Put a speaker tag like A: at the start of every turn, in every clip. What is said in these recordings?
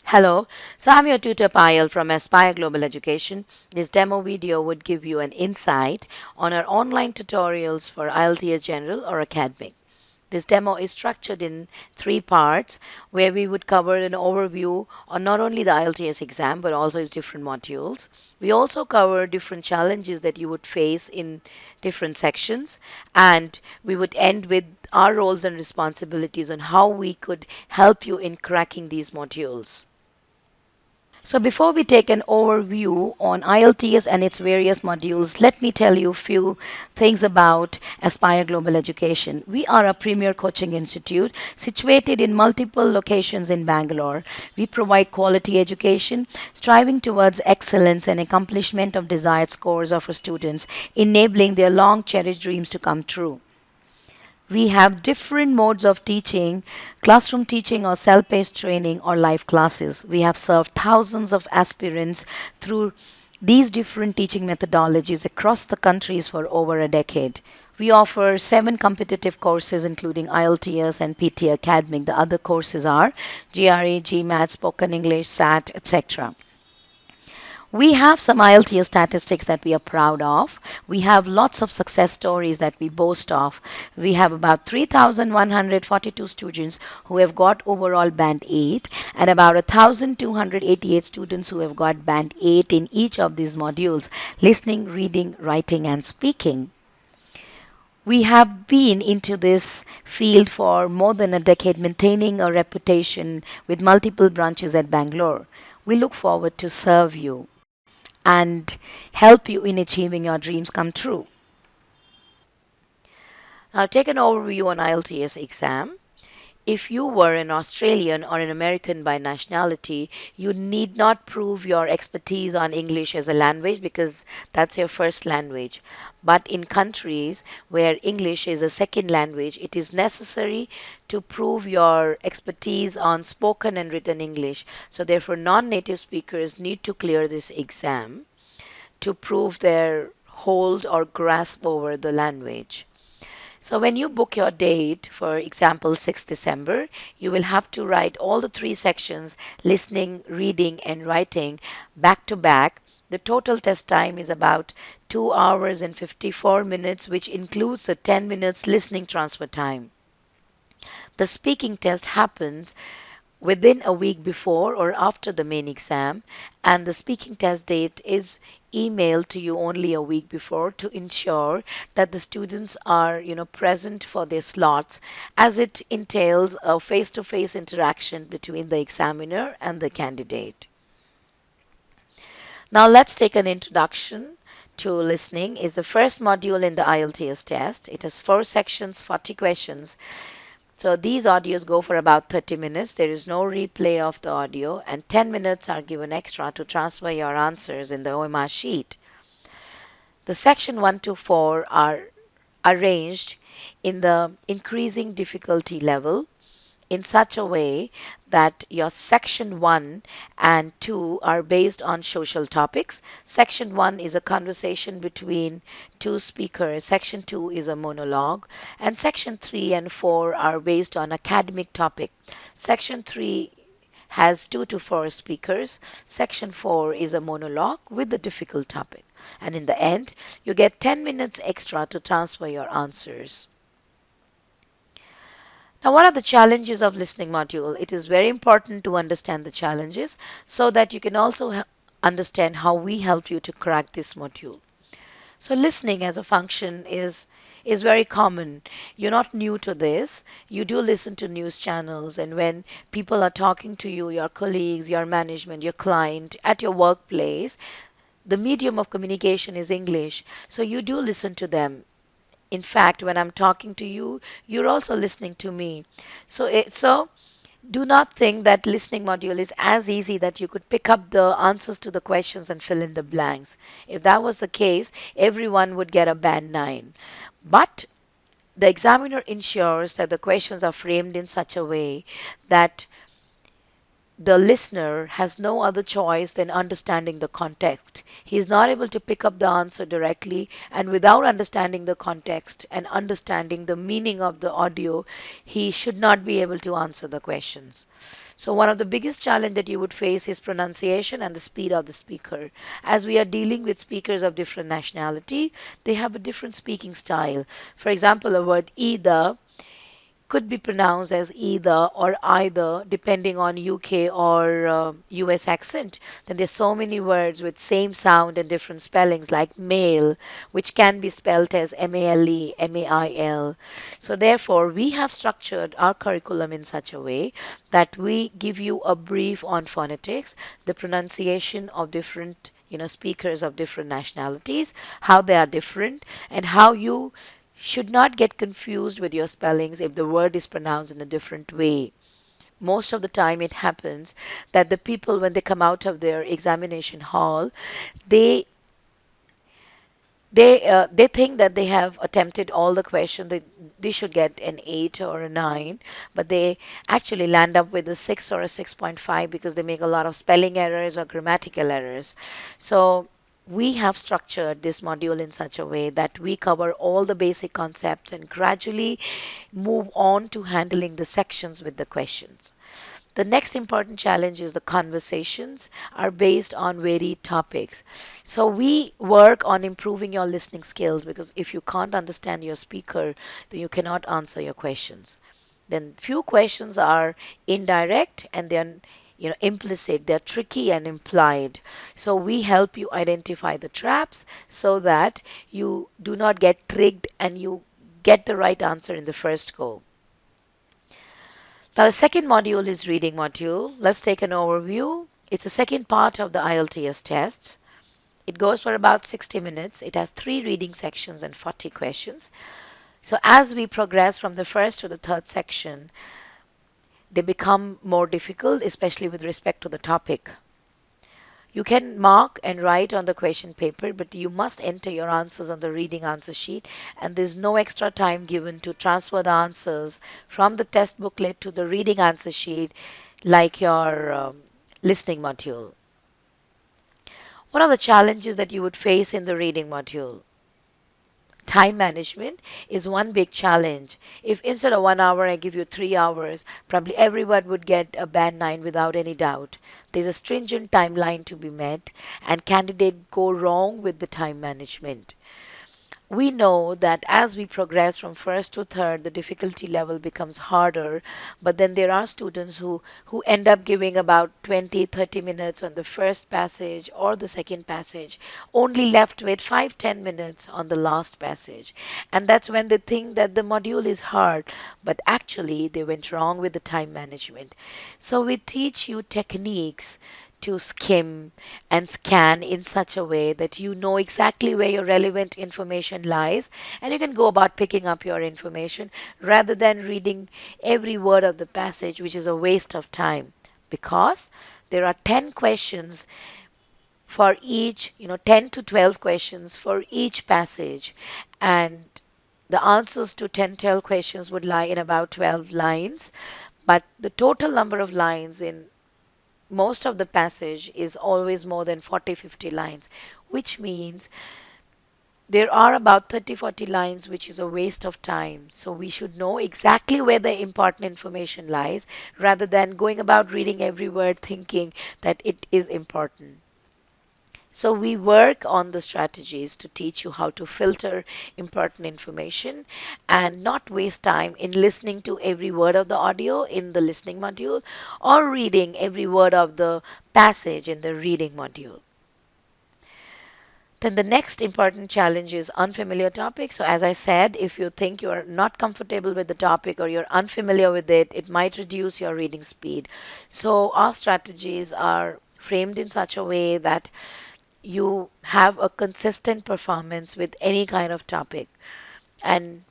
A: Hello, so I'm your tutor Payal from Aspire Global Education. This demo video would give you an insight on our online tutorials for IELTS General or Academic. This demo is structured in three parts where we would cover an overview on not only the IELTS exam but also its different modules. We also cover different challenges that you would face in different sections, and we would end with our roles and responsibilities on how we could help you in cracking these modules. So before we take an overview on IELTS and its various modules, let me tell you a few things about Aspire Global Education. We are a premier coaching institute situated in multiple locations in Bangalore. We provide quality education, striving towards excellence and accomplishment of desired scores of our students, enabling their long cherished dreams to come true. We have different modes of teaching: classroom teaching or self paced training or live classes. We have served thousands of aspirants through these different teaching methodologies across the countries for over a decade. We offer 7 competitive courses, including IELTS and PT Academic. The other courses are GRE, GMAT, Spoken English, SAT, etc. We have some IELTS statistics that we are proud of. We have lots of success stories that we boast of. We have about 3,142 students who have got overall band 8 and about 1,288 students who have got band 8 in each of these modules: listening, reading, writing, and speaking. We have been into this field for more than a decade, maintaining a reputation with multiple branches at Bangalore. We look forward to serve you and help you in achieving your dreams come true. Now, take an overview on IELTS exam. If you were an Australian or an American by nationality, you need not prove your expertise on English as a language because that's your first language. But in countries where English is a second language, it is necessary to prove your expertise on spoken and written English. So, therefore, non native speakers need to clear this exam to prove their hold or grasp over the language. So when you book your date, for example 6th December, you will have to write all the three sections: listening, reading, and writing back to back. The total test time is about 2 hours and 54 minutes, which includes the 10 minutes listening transfer time. The speaking test happens within a week before or after the main exam, and the speaking test date is emailed to you only a week before to ensure that the students are present for their slots, as it entails a face to face interaction between the examiner and the candidate. Now let's take an introduction to listening. Is the first module in the IELTS test. It has 4 sections, 40 questions. So these audios go for about 30 minutes. There is no replay of the audio, and 10 minutes are given extra to transfer your answers in the OMR sheet. The section 1 to 4 are arranged in the increasing difficulty level in such a way that your section 1 and 2 are based on social topics. Section 1 is a conversation between two speakers, section 2 is a monologue, and section 3 and 4 are based on academic topic. Section 3 has 2 to 4 speakers. Section 4 is a monologue with the difficult topic. And in the end, you get 10 minutes extra to transfer your answers. Now, what are the challenges of listening module? It is very important to understand the challenges so that you can also understand how we help you to crack this module. So listening as a function is very common. You're not new to this. You do listen to news channels, and when people are talking to you, your colleagues, your management, your client at your workplace, the medium of communication is English. So you do listen to them. In fact, when I'm talking to you, you're also listening to me. So do not think that listening module is as easy that you could pick up the answers to the questions and fill in the blanks. If that was the case, everyone would get a band 9. But the examiner ensures that the questions are framed in such a way that the listener has no other choice than understanding the context. He is not able to pick up the answer directly, and without understanding the context and understanding the meaning of the audio, he should not be able to answer the questions. So one of the biggest challenge that you would face is pronunciation and the speed of the speaker. As we are dealing with speakers of different nationality, they have a different speaking style. For example, a word either could be pronounced as either or either depending on UK or US accent. Then there's so many words with same sound and different spellings like male, which can be spelled as MALE, MAIL. So therefore we have structured our curriculum in such a way that we give you a brief on phonetics, the pronunciation of different speakers of different nationalities, how they are different, and how you should not get confused with your spellings if the word is pronounced in a different way. Most of the time, it happens that the people, when they come out of their examination hall, they they think that they have attempted all the questions. They should get an 8 or a 9, but they actually land up with a 6 or a 6.5 because they make a lot of spelling errors or grammatical errors. So we have structured this module in such a way that we cover all the basic concepts and gradually move on to handling the sections with the questions. The next important challenge is the conversations are based on varied topics. So we work on improving your listening skills because if you can't understand your speaker, then you cannot answer your questions. Then few questions are indirect and they're implicit, they're tricky and implied. So we help you identify the traps so that you do not get tricked and you get the right answer in the first go. Now, the second module is reading module. Let's take an overview. It's the second part of the IELTS test. It goes for about 60 minutes. It has 3 reading sections and 40 questions. So as we progress from the first to the third section, they become more difficult, especially with respect to the topic. You can mark and write on the question paper, but you must enter your answers on the reading answer sheet, and there's no extra time given to transfer the answers from the test booklet to the reading answer sheet like your listening module. What are the challenges that you would face in the reading module? Time management is one big challenge. If instead of 1 hour I give you 3 hours, probably everyone would get a band 9 without any doubt. There's a stringent timeline to be met, and candidates go wrong with the time management. We know that as we progress from first to third, the difficulty level becomes harder, but then there are students who end up giving about 20-30 minutes on the first passage or the second passage, only left with 5-10 minutes on the last passage. And that's when they think that the module is hard, but actually they went wrong with the time management. So we teach you techniques to skim and scan in such a way that you know exactly where your relevant information lies, and you can go about picking up your information rather than reading every word of the passage, which is a waste of time, because there are 10 questions for each, 10 to 12 questions for each passage, and the answers to 10, 12 questions would lie in about 12 lines, but the total number of lines in most of the passage is always more than 40-50 lines, which means there are about 30-40 lines, which is a waste of time. So we should know exactly where the important information lies rather than going about reading every word thinking that it is important. So we work on the strategies to teach you how to filter important information and not waste time in listening to every word of the audio in the listening module or reading every word of the passage in the reading module. Then the next important challenge is unfamiliar topics. So as I said, if you think you're not comfortable with the topic or you're unfamiliar with it, it might reduce your reading speed. So our strategies are framed in such a way that you have a consistent performance with any kind of topic. And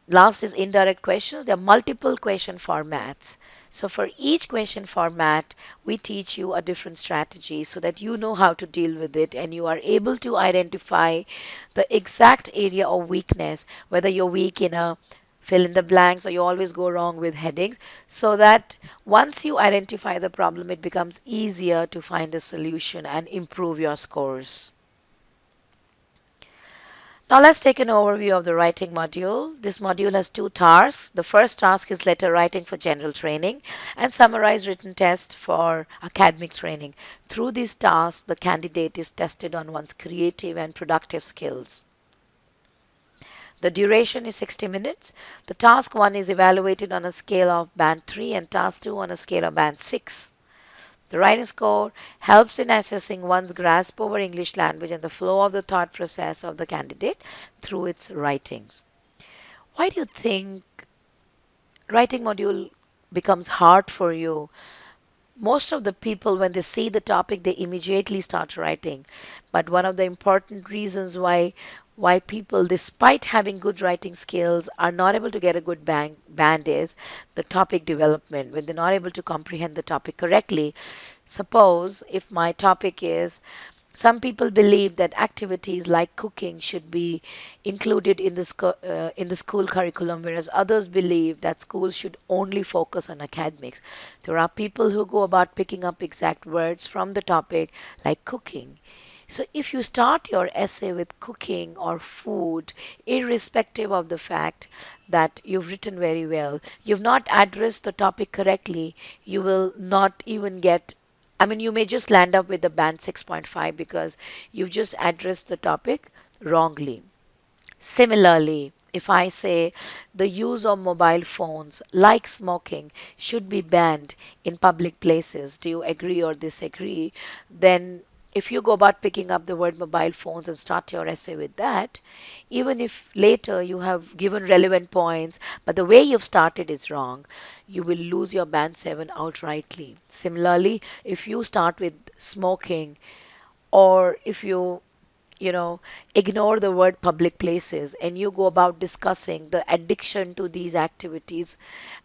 A: last is indirect questions. There are multiple question formats. So for each question format, we teach you a different strategy so that you know how to deal with it and you are able to identify the exact area of weakness, whether you're weak in a fill in the blanks, or you always go wrong with headings, so that once you identify the problem, it becomes easier to find a solution and improve your scores. Now let's take an overview of the writing module. This module has two tasks. The first task is letter writing for general training and summarize written test for academic training. Through these tasks, the candidate is tested on one's creative and productive skills. The duration is 60 minutes. The task 1 is evaluated on a scale of band 3 and task 2 on a scale of band 6. The writing score helps in assessing one's grasp over English language and the flow of the thought process of the candidate through its writings. Why do you think writing module becomes hard for you? Most of the people, when they see the topic, they immediately start writing. But one of the important reasons why people, despite having good writing skills, are not able to get a good band is the topic development. When they're not able to comprehend the topic correctly, suppose if my topic is, some people believe that activities like cooking should be included in the school curriculum, whereas others believe that schools should only focus on academics. There are people who go about picking up exact words from the topic, like cooking. So if you start your essay with cooking or food, irrespective of the fact that you've written very well, you've not addressed the topic correctly, you will not even get, I mean, you may just land up with the band 6.5 because you've just addressed the topic wrongly. Similarly, if I say the use of mobile phones, like smoking, should be banned in public places, do you agree or disagree? Then, if you go about picking up the word mobile phones and start your essay with that, even if later you have given relevant points, but the way you've started is wrong, you will lose your band 7 outrightly. Similarly, if you start with smoking, or if you ignore the word public places and you go about discussing the addiction to these activities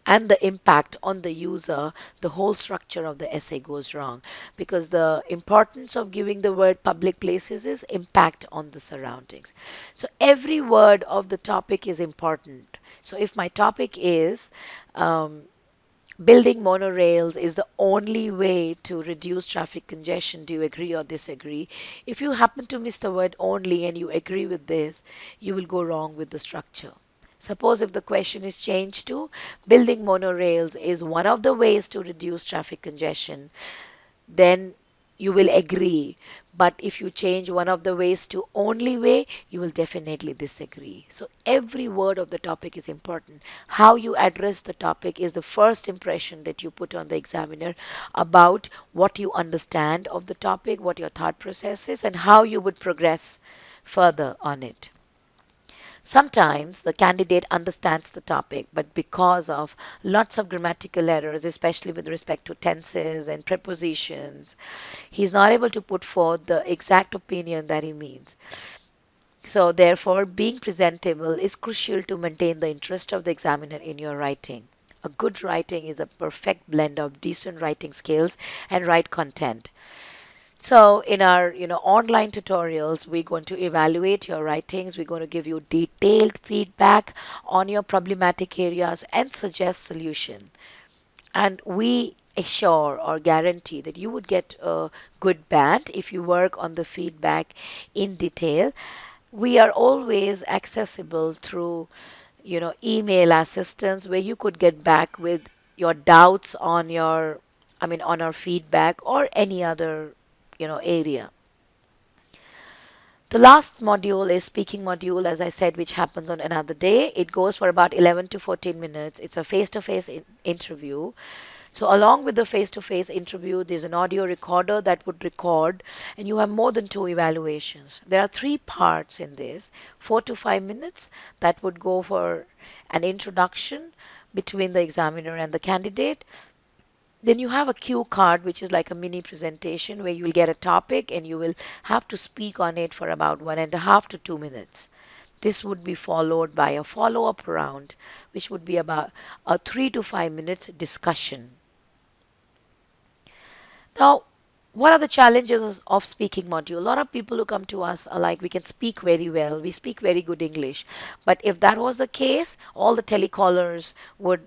A: and the impact on the user, the whole structure of the essay goes wrong, because the importance of giving the word public places is impact on the surroundings. So every word of the topic is important. So if my topic is um, building monorails is the only way to reduce traffic congestion, do you agree or disagree? If you happen to miss the word only and you agree with this, you will go wrong with the structure. Suppose if the question is changed to building monorails is one of the ways to reduce traffic congestion, then you will agree. But if you change one of the ways to only way, you will definitely disagree. So every word of the topic is important. How you address the topic is the first impression that you put on the examiner about what you understand of the topic, what your thought process is, and how you would progress further on it. Sometimes the candidate understands the topic, but because of lots of grammatical errors, especially with respect to tenses and prepositions, he's not able to put forth the exact opinion that he means. So, therefore, being presentable is crucial to maintain the interest of the examiner in your writing. A good writing is a perfect blend of decent writing skills and right content. So in our online tutorials, we're going to evaluate your writings. We're going to give you detailed feedback on your problematic areas and suggest solution. And we assure or guarantee that you would get a good band if you work on the feedback in detail. We are always accessible through email assistance, where you could get back with your doubts on your, I mean, on our feedback or any other area. The last module is speaking module, as I said, which happens on another day. It goes for about 11 to 14 minutes. It's a face-to-face interview. So along with the face-to-face interview, there's an audio recorder that would record, and you have more than two evaluations. There are three parts in this, 4 to 5 minutes that would go for an introduction between the examiner and the candidate. Then you have a cue card, which is like a mini presentation where you will get a topic and you will have to speak on it for about 1.5 to 2 minutes. This would be followed by a follow-up round, which would be about a 3 to 5 minutes discussion. Now, What are the challenges of speaking module? A lot of people who come to us are like, we can speak very well, we speak very good English. But if that was the case, all the telecallers would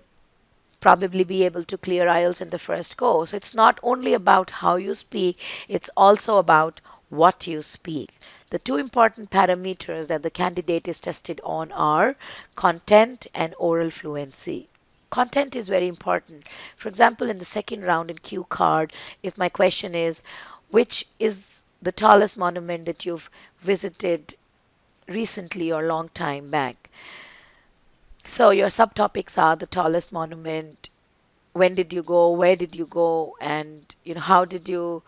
A: probably be able to clear IELTS in the first go. So it's not only about how you speak, it's also about what you speak. The two important parameters that the candidate is tested on are content and oral fluency. Content is very important. For example, in the second round in Q card, if my question is, which is the tallest monument that you've visited recently or long time back? So your subtopics are the tallest monument, when did you go, where did you go, and how did you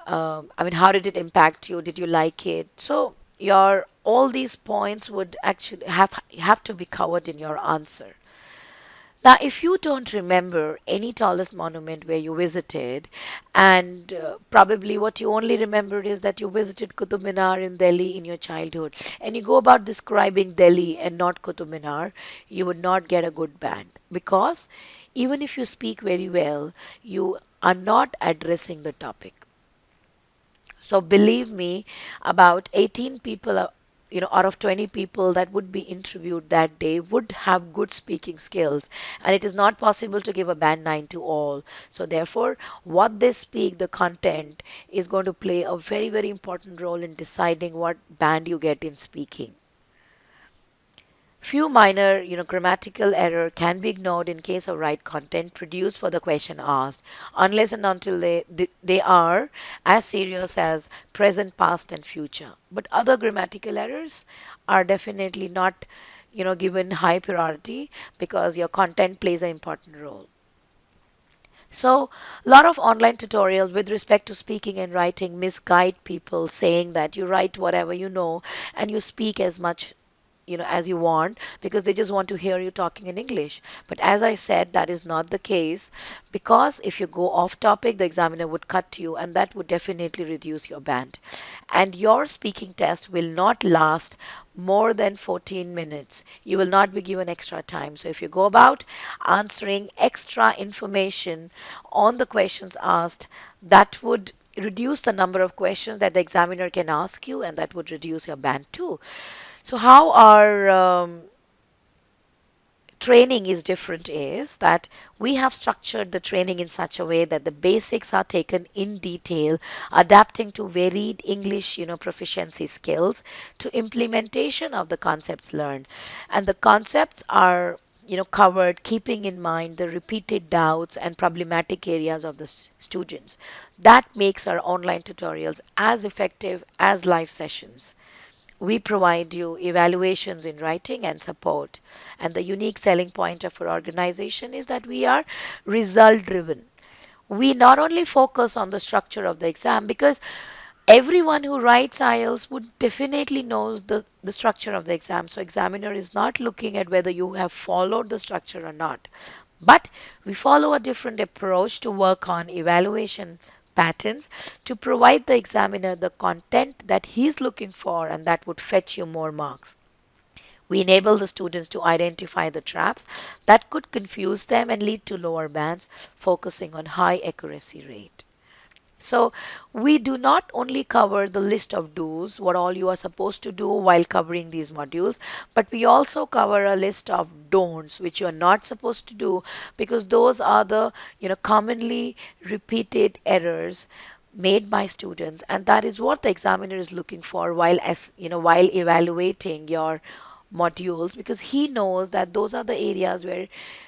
A: how did it impact you, did you like it? So your all these points would actually have to be covered in your answer. Now, if you don't remember any tallest monument where you visited, and probably what you only remembered is that you visited Qutub Minar in Delhi in your childhood, and you go about describing Delhi and not Qutub Minar, you would not get a good band, because even if you speak very well, you are not addressing the topic. So believe me, about 18 people, out of 20 people that would be interviewed that day would have good speaking skills. And it is not possible to give a band 9 to all. So therefore, what they speak, the content, is going to play a very, very important role in deciding what band you get in speaking. Few minor, grammatical error can be ignored in case of right content produced for the question asked, unless and until they are as serious as present, past, and future. But other grammatical errors are definitely not, given high priority, because your content plays an important role. So, a lot of online tutorials with respect to speaking and writing misguide people, saying that you write whatever you know and you speak as much as you want, because they just want to hear you talking in English. But as I said, that is not the case, because if you go off topic, the examiner would cut you, and that would definitely reduce your band. And your speaking test will not last more than 14 minutes. You will not be given extra time. So if you go about answering extra information on the questions asked, that would reduce the number of questions that the examiner can ask you, and that would reduce your band too. So how our training is different is that we have structured the training in such a way that the basics are taken in detail, adapting to varied English, proficiency skills, to implementation of the concepts learned. And the concepts are covered, keeping in mind the repeated doubts and problematic areas of the students. That makes our online tutorials as effective as live sessions. We provide you evaluations in writing and support. And the unique selling point of our organization is that we are result driven. We not only focus on the structure of the exam, because everyone who writes IELTS would definitely knows the structure of the exam. So examiner is not looking at whether you have followed the structure or not. But we follow a different approach to work on evaluation patterns to provide the examiner the content that he's looking for, and that would fetch you more marks. We enable the students to identify the traps that could confuse them and lead to lower bands, focusing on high accuracy rate. So we do not only cover the list of do's, what all you are supposed to do while covering these modules, but we also cover a list of don'ts, which you are not supposed to do, because those are the commonly repeated errors made by students, and that is what the examiner is looking for while while evaluating your modules, because he knows that those are the areas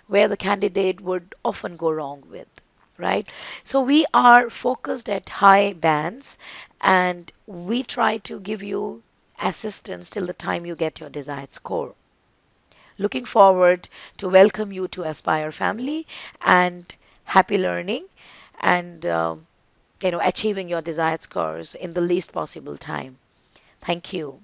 A: where the candidate would often go wrong with, right? So we are focused at high bands, and we try to give you assistance till the time you get your desired score. Looking forward to welcome you to Aspire family, and happy learning, and achieving your desired scores in the least possible time. Thank you.